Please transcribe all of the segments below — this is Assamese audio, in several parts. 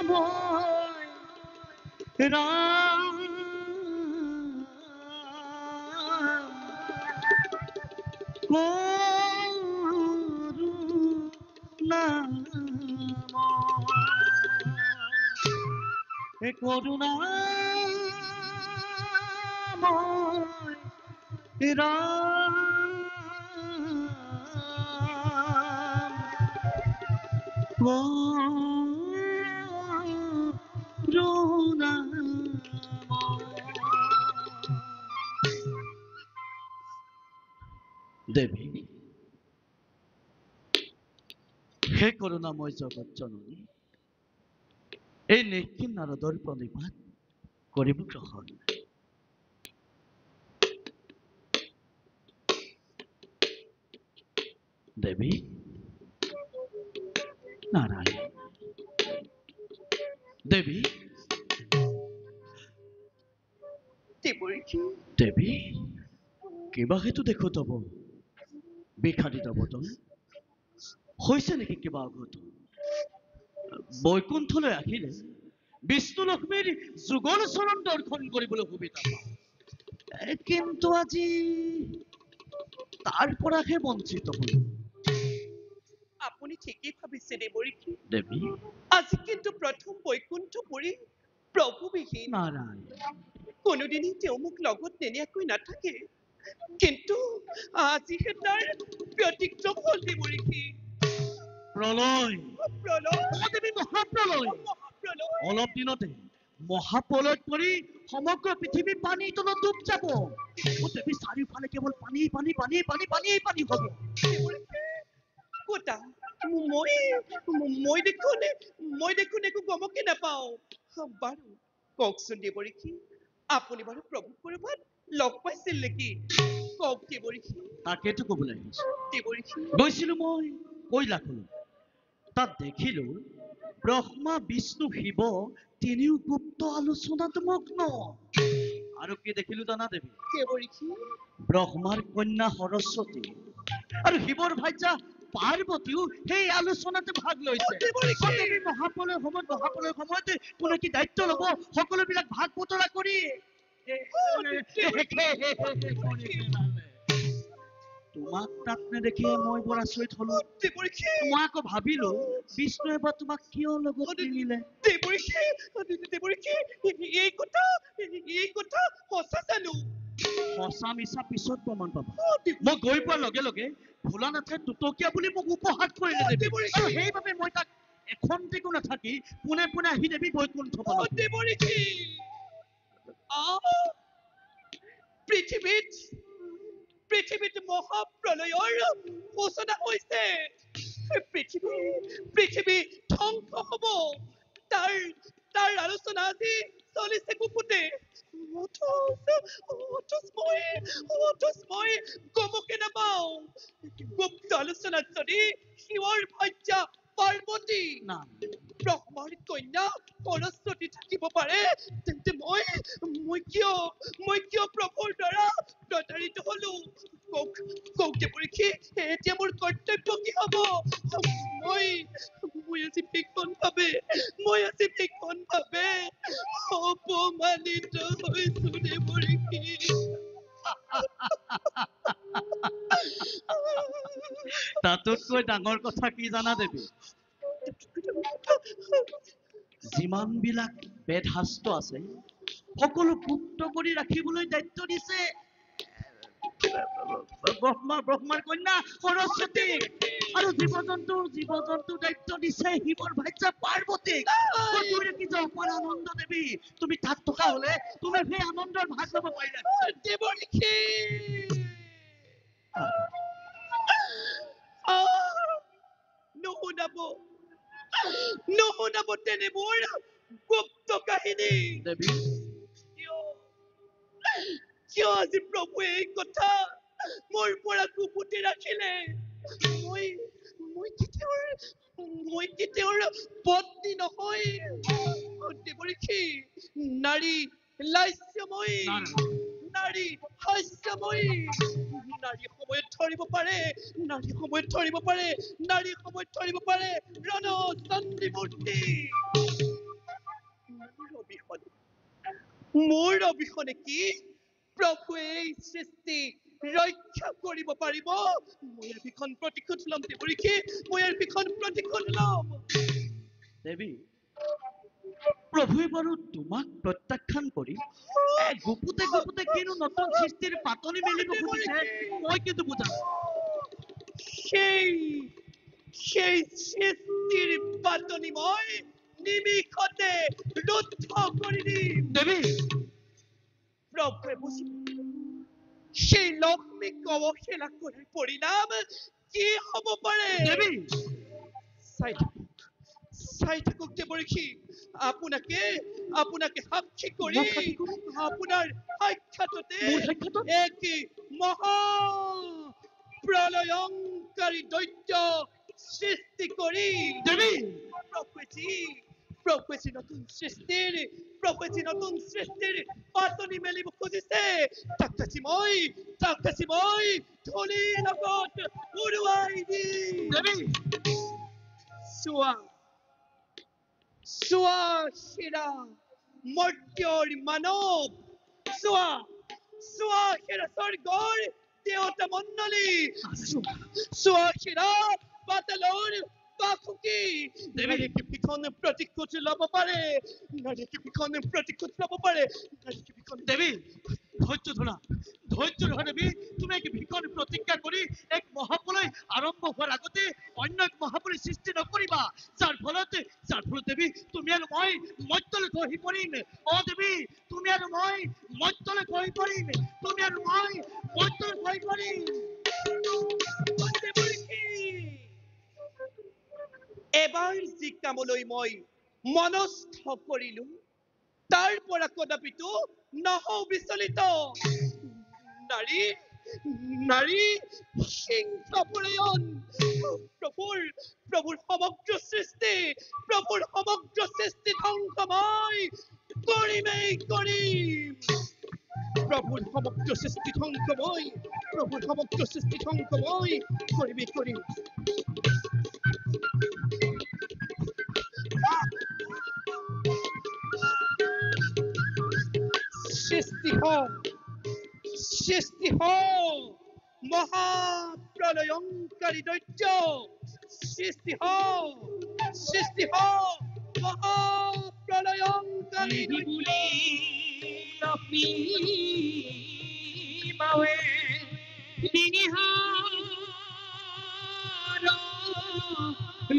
মই ৰাম করুণাময় করুণাময় রাম দেবী হে করুণাময় জগৎ জননী এই নিখিল নারদর প্রণিপাত করিব গ্রহণ দেবী নারায়ণ দেবী দেবী কিবা হেতু দেখো তব বিখাদিত বদন হৈছে নেকি কিবা অঘটন বৈকুণ্ঠলৈ আহিলে বিষ্ণু লক্ষ্মীৰ যুগল চৰণ দৰ্শন কৰিবলৈ সুবিধা পাওঁ কিন্তু আজি তাৰ পৰাহে বঞ্চিত হলো আপুনি ঠিকই ভাবিছে দেৱৰী দেৱী আজি কিন্তু প্ৰথম বৈকুণ্ঠপুৰী প্ৰভুবিহীন নাৰায়ণ কোনোদিনই তেওঁ মোক লগত নেনিয়াকৈ নাথাকে কিন্তু আজিহে তাৰ ব্যতিক্ৰম হ'ল দেৱৰী প্ৰলয় দেৱী মহাপ্ৰলয় অলপ দিনতে মহাপ্ৰলয়ত পৰি সমগ্ৰ পৃথিৱী পানীৰ তলত ডুব যাব দেৱী চাৰিওফালে কেৱল পানী পানী পানী পানী পানী পানী হ'ব কতা মই দেখোন একো গমকে নাপাওঁ বাৰু কওকচোন দেৱৰী আপুনি বাৰু প্ৰভু কৰবাত লগ পাইছিল নেকি কওক দেৱৰী তাকেতো ক'বলৈ আহিছো দেৱৰী গৈছিলো মই কৈলাসলৈ তাত দেখিলো ব্ৰহ্মা বিষ্ণু শিৱ তিনিও গুপ্ত আলোচনাত মগ্ন আৰু কি দেখিলো জানা দেৱী দেৱৰী ব্ৰহ্মাৰ কন্যা সৰস্বতী আৰু শিৱৰ ভাৰ্যা পাৰ্বতীও সেই আলোচনাতে ভাগ লৈছে মহাপ্ৰলয় সময়ত কোনে কি দায়িত্ব ল'ব সকলোবিলাক ভাগ বতৰা কৰি তোমাক তাত নেদেখিয়ে মই বৰ আচৰিত হলো মই আকৌ ভাবিলো বিষ্ণুৱে বা তোমাক কিয় লগত নিনিলে এই কথা সঁচা জানো সঁচা মিছা পিছত প্ৰমাণ পাবা মই গৈ পোৱাৰ লগে লগে ভোলানাথে দুটকীয়া বুলি মোক উপহাস কৰিলে দেৱী আৰু সেইবাবে মই তাক এখন্তেকো নাথাকি পোনে পোনে আহি দেৱী বৈকুণ্ঠ পালোহি পৃথিৱীত মহাপ্ৰলয়ৰ সূচনা হৈছে পৃথিৱী ধ্বংস হ'ব তাৰ আলোচনা আজি চলিছে কুকুতে মই গমকে নাপাওঁ গুপ্ত আলোচনাত যদি শিৱৰ ভাৰ্যা পাৰ্বতী ব্ৰহ্মাৰ কন্যা সৰস্বতী থাকিব পাৰে তেন্তে মই কিয় প্ৰভুৰ দ্বাৰা প্ৰতাৰিত হলো কওক দেৱৰী এতিয়া মোৰ কৰ্তব্য কি হ'ব মই আজি ভীষণ ভাৱে অপমানিত হৈছো দেৱৰী তাতোতকৈ ডাঙৰ কথা কি জানা দেৱী যিমান বিলাক বেদ শাস্ত্ৰ আছে সকলো গুপ্ত কৰি ৰাখিবলৈ দায়িত্ব দিছে ব্ৰহ্মাৰ কন্যা সৰস্বতী আৰু জীৱ জন্তুৰ দায়িত্ব দিছে শিৱৰ ভাৰ্যা পাৰ্বতীক তুমি দেখিছা অপাৰ আনন্দ দেৱী তুমি তাত থকা হলে তুমি সেই আনন্দৰ ভাগ ল'ব পাৰিলা দেৱৰী নুশুনাব তেনেবোৰ গুপ্ত কাহিনী দেৱী কিয় আজি প্ৰভুৱে এই কথা মোৰ পৰা গুপুতি ৰাখিলে মই কি তেওঁৰ পত্নী নহয় দেৱৰী নাৰী লাস্যময়ী নাৰী হাস্যময়ী নাৰী সময়ত ধৰিব পাৰে ৰণ চণ্ডী মূৰ্তি মোৰ অবিহনে কি প্ৰভুৱে এই সৃষ্টি ৰক্ষা কৰিব পাৰিব? মই ইয়াৰ ভীষণ প্ৰতিশোধ ল'ম দেৱৰীখি, মই ইয়াৰ ভীষণ প্ৰতিশোধ ল'ম। দেৱী, প্ৰভুৱে বাৰু তোমাক প্ৰত্যাখ্যান কৰি গুপুতে গুপুতে কিনো নতুন সৃষ্টিৰ পাতনি মেলিব খুজিছে মই কিন্তু বুজা নাই। সেই সৃষ্টিৰ পাতনি মই নিমিষতে ৰুদ্ধ কৰি দিম। দেৱী, প্ৰভুৱে বুজিব সেই লক্ষ্মীক অৱহেলা কৰাৰ পৰিণাম কি হ'ব পাৰে? দেৱী, চাই থাকক দেৱৰীখি, আপোনাকে সাক্ষী কৰি আপোনাৰ সাক্ষাততে মোৰ সাক্ষাতত? এক মহা প্ৰলয়ংকাৰী দৈত্য সৃষ্টি কৰি দেৱী, প্ৰভুৱে যি নতুন সৃষ্টিৰ পাতনি মেলিব খুজিছে তাক আজি মই ধূলিৰ লগত উৰুৱাই দিম। দেৱী, চোৱা শিৰা মৰ্ত্যৰ মানৱ, চোৱা শিৰা স্বৰ্গৰ দেৱতা মণ্ডলী, চোৱা শিৰা পাতালৰ বাসুকী। নাৰীকে ভীষণ প্ৰতিশোধ ল'ব পাৰে, দেৱী, ধৈৰ্য ধৰা দেৱী। তুমি এক ভীষণ প্ৰতিজ্ঞা কৰি এক মহাপ্ৰলয় আৰম্ভ হোৱাৰ আগতে অন্য এক মহাপ্ৰলয় সৃষ্টি নকৰিবা, যাৰ ফলত দেৱী তুমি আৰু মই মৰ্ত্যলৈ খহি পৰিম। দেৱী, তুমি আৰু মই মৰ্ত্যলৈ খহি পৰিম। এবাৰ যি কামলৈ মই মনস্থ কৰিলো তাৰ পৰা কদাপিতো নহওঁ বিচলিত। নাৰী সিংহপৰায়ণ প্ৰভুৰ সমগ্ৰ সৃষ্টি ধ্বংস মই কৰিমেই কৰিম। প্ৰভুৰ সমগ্ৰ সৃষ্টি ধ্বংস মই কৰিমেই কৰিম। সৃষ্টি হও মহাপ্ৰলয়ংকাৰী দৈত্য, সৃষ্টি হও মহাপ্ৰলয়ংকাৰী দৈত্য। লক্ষ্মী বাৱে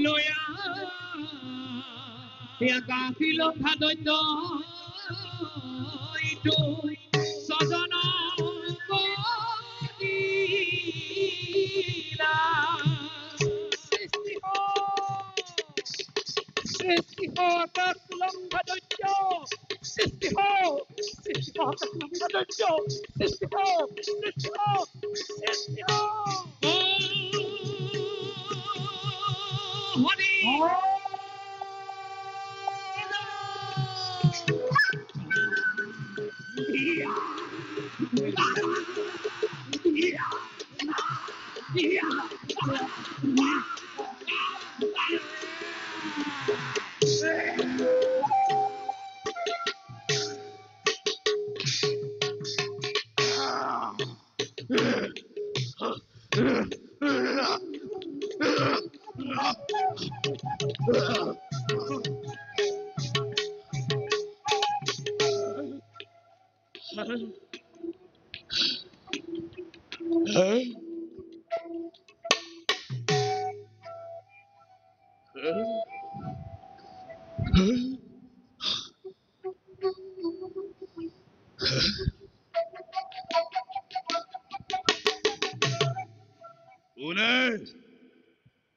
লয়া গাফিল ভাদৈত ইটো স্বজন সৃষ্টি হও আকাশলম্ভা দৈত্য, সৃষ্টি হও হরি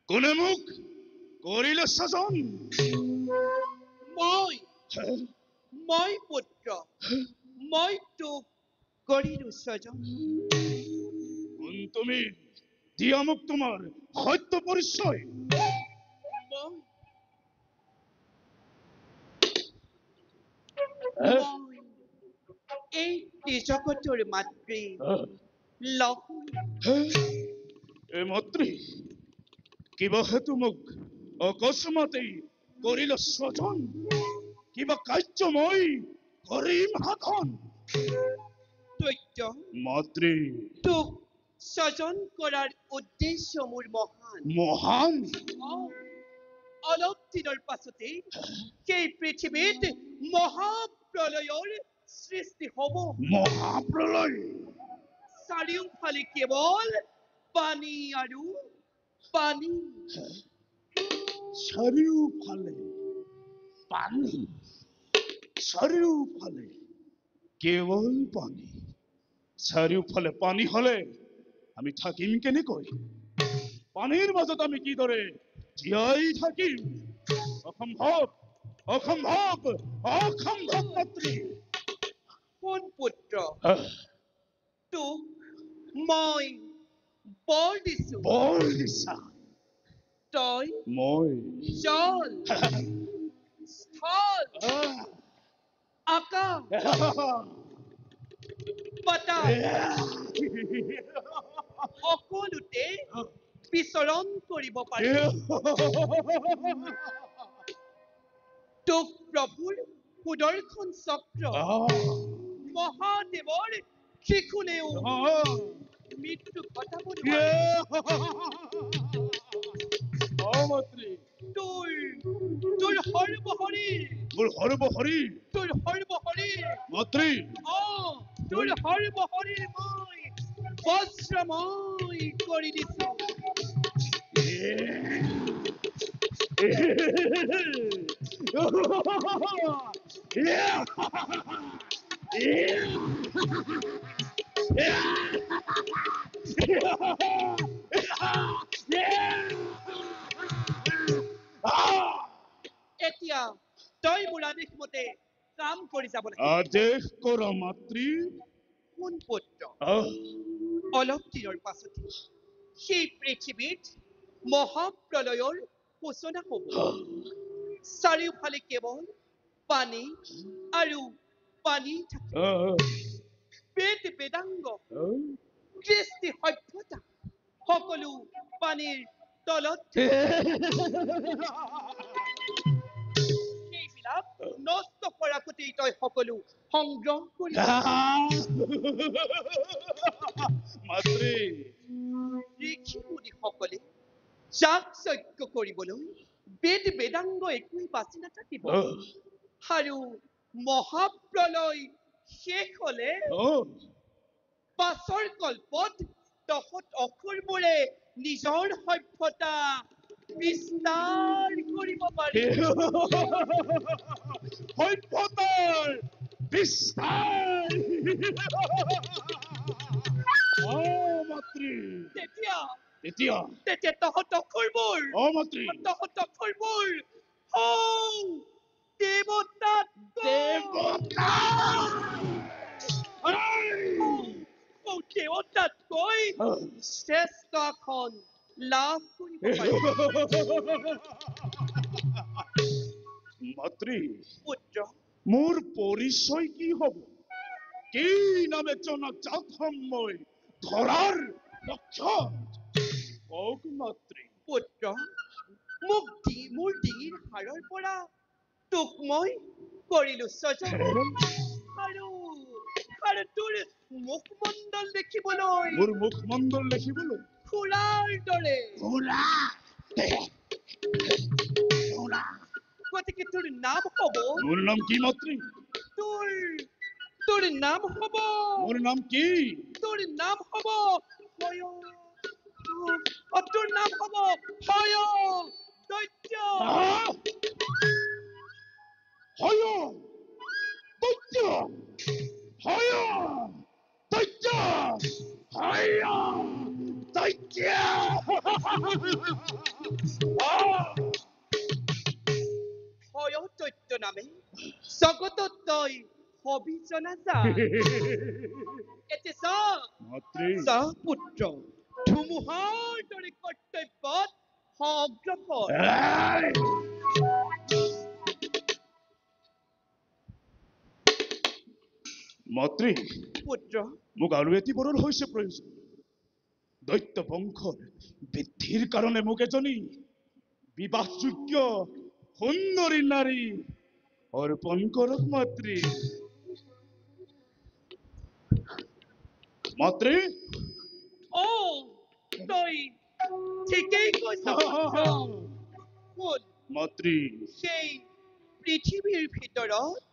কোনে মোক কৰিলে স্বজন? মই পুত্ৰ, মই তোক কৰিলো স্বজন। তুমি দিয়া মোক তোমাৰ সত্য পৰিচয়। এই জগতৰ মাতৃ মাতৃ কিবা হেতু মোক অকস্মাতেই কৰিল স্বজন? কিবা কাৰ্য মই কৰিম শাসন দৈত্য মাতৃ তোক স্বজন কৰাৰ উদ্দেশ্য মোৰ মহান মহান অলপ দিনৰ পাছতেই সেই পৃথিৱীত মহাপ্ৰলয়ৰ সৃষ্টি হ'ব মহাপ্ৰলয় চাৰিওফালে কেৱল পানী আৰু পানী চাৰিওফালে পানী চাৰিওফালে কেৱল পানী চাৰিওফালে পানী হলে আমি থাকিম কেনেকৈ পানীৰ মাজত আমি কিদৰে জীয়াই থাকিম অসম্ভৱ অসম্ভৱ অসম্ভৱ মাতৃ কোন পুত্ৰ তোক মই বৰ দিছো বৰ দিছা তই মই জল স্থল আকাশ পাতাল সকলোতে বিচৰণ কৰিব পাৰি তোক প্ৰভুৰ সুদৰ্শন চক্ৰ মহাদেৱৰ শিশুনেও মৃত্যু ঘটাব নোৱাৰে মাতৃ তোৰ তোৰ সৰ্বশৰীৰ মোৰ সৰ্বশৰীৰ তোৰ সৰ্বশৰীৰ মাতৃ তোৰ সৰ্বশৰীৰ মই বজ্ৰময় কৰি দিছো এতিয়া তই মোৰ আদেশ মতে কাম কৰি যাব লাগিব আদেশ কৰা মাতৃ কোন পুত্ৰ অলপ দিনৰ পাছতে সেই পৃথিৱীত মহাপ্ৰলয়ৰ সূচনা হ'ব চাৰিওফালে কেৱল পানী আৰু পানী থাকিব বেদ বেদাংগ কৃষ্টি সভ্যতা সকলো পানীৰ তলত সেইবিলাক নষ্ট কৰাকতেই তই সকলো সংগ্ৰহ কৰি মাতৃ ঋষি মুনিসকলে যাগ যজ্ঞ কৰিবলৈ বেদ বেদাংগ একোৱেই বাচি নাথাকিব আৰু মহাপ্ৰলয় শেষ হলে পাছৰ কল্পত তহঁত অসুৰবোৰে নিজৰ সভ্যতা বিস্তাৰ কৰিব পাৰে সভ্যতাৰ বিস্তাৰ মাতৃ তেতিয়া তেতিয়া তেতিয়া তহঁত অসুৰবোৰ মাতৃ তহঁত অসুৰবোৰ দেৱতাতকৈ শ্ৰেষ্ঠ আসন লাভ কৰিব পাৰিব মাতৃ পুত্ৰ মোৰ পৰিচয় কি হব কি নামে জনজাত হম মই ধৰাৰ লক্ষ্যত কওক মাতৃ পুত্ৰ মোৰ ডিঙিৰ হাড়ৰ পৰা তোক মই কৰিলো স্বজন আৰু তোৰ মুখমণ্ডল দেখিবলৈ মোৰ মুখমণ্ডল দেখিবলৈ ফুলাৰ দৰে গতিকে তোৰ নাম হব মোৰ নাম কি মাতৃ তোৰ নাম হব মোৰ নাম কি তোৰ নাম হব তোৰ নাম হব হয় দৈত্য হয় দৈত্য হয় দৈত্য হয় দৈত্য হয় দৈত্য নামে জগতত তই হবি জনাজা এতিয়া মাতৃ চা পুত্ৰ ধুমুহাৰ দৰে কৰ্তব্যত অগ্ৰসৰ মাতৃ পুত্ৰ মোক আৰু এটি বৰৰ হৈছে প্ৰয়োজন দৈত্য বংশৰ বৃদ্ধিৰ কাৰণে মোক এজনী বিবাহযোগ্য সুন্দৰী নাৰী অৰ্পণ কৰক মাতৃ মাতৃ অ তই ঠিকেই কৈছ পুত্ৰ। শুন, মাতৃ সেই পৃথিৱীৰ ভিতৰত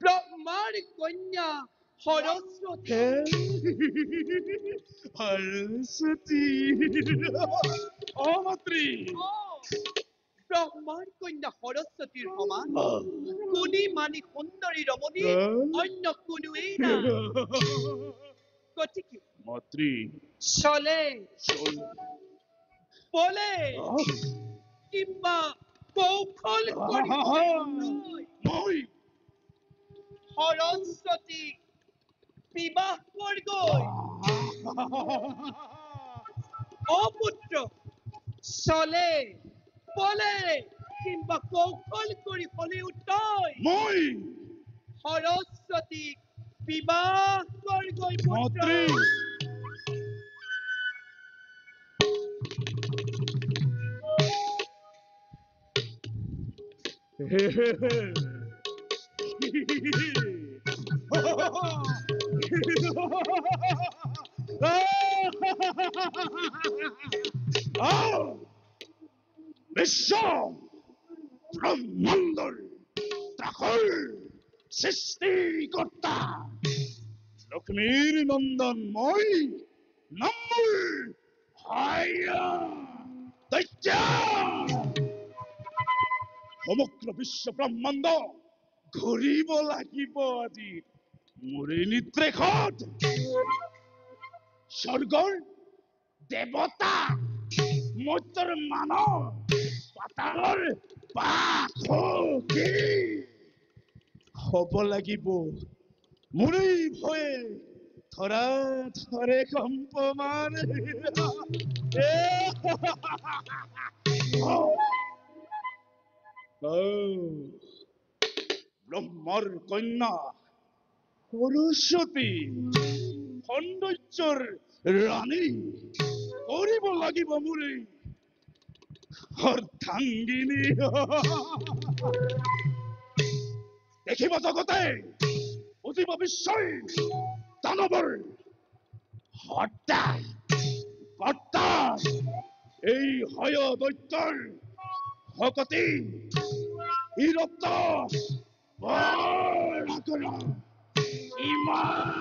ব্ৰহ্মাৰ কন্যা সৰস্বতী সৰস্বতী অ মাতৃ অ, ব্ৰহ্মাৰ কন্যা সৰস্বতীৰ সমান গুণী মানি সুন্দৰী ৰমণী অন্য কোনোৱেই নাই। গতিকে মাতৃ চলে চল বলে কিংবা কৌশল কৰিবলৈ মই সৰস্বতীক বিবাহ কৰগৈ। অপুত্ৰ চলে বলে কিংবা কৌশল কৰি হলেও তই মই সৰস্বতীক বিবাহ কৰগৈ পুত্ৰ। মাতৃ বিশ্ব ব্ৰহ্মাণ্ডৰ ত্ৰাসৰ সৃষ্টিকৰ্তা লক্ষ্মীৰ নন্দন মই নম্বৰ দৈত্য সমগ্ৰ বিশ্ব ব্ৰহ্মাণ্ড ঘূৰিব লাগিব আজি মোৰে নিৰ্দেশত স্বৰ্গৰ দেৱতা মৰ্ত্যৰ মানৱ পাতালৰ বাসী হ'ব লাগিব মোৰে ভয়ে ধৰা ধৰে কম্পমান ব্ৰহ্মৰ কন্যা সৰস্বতী সৌন্দৰ্যৰ ৰাণী কৰিব লাগিব মোৰে অৰ্ধাংগিনী দেখিব জগতে বুজিব বিশ্বই দানৱৰ হত্যা কৰ্তা এই হয় দৈত্যৰ ভকতি হিৰত্ব ইমান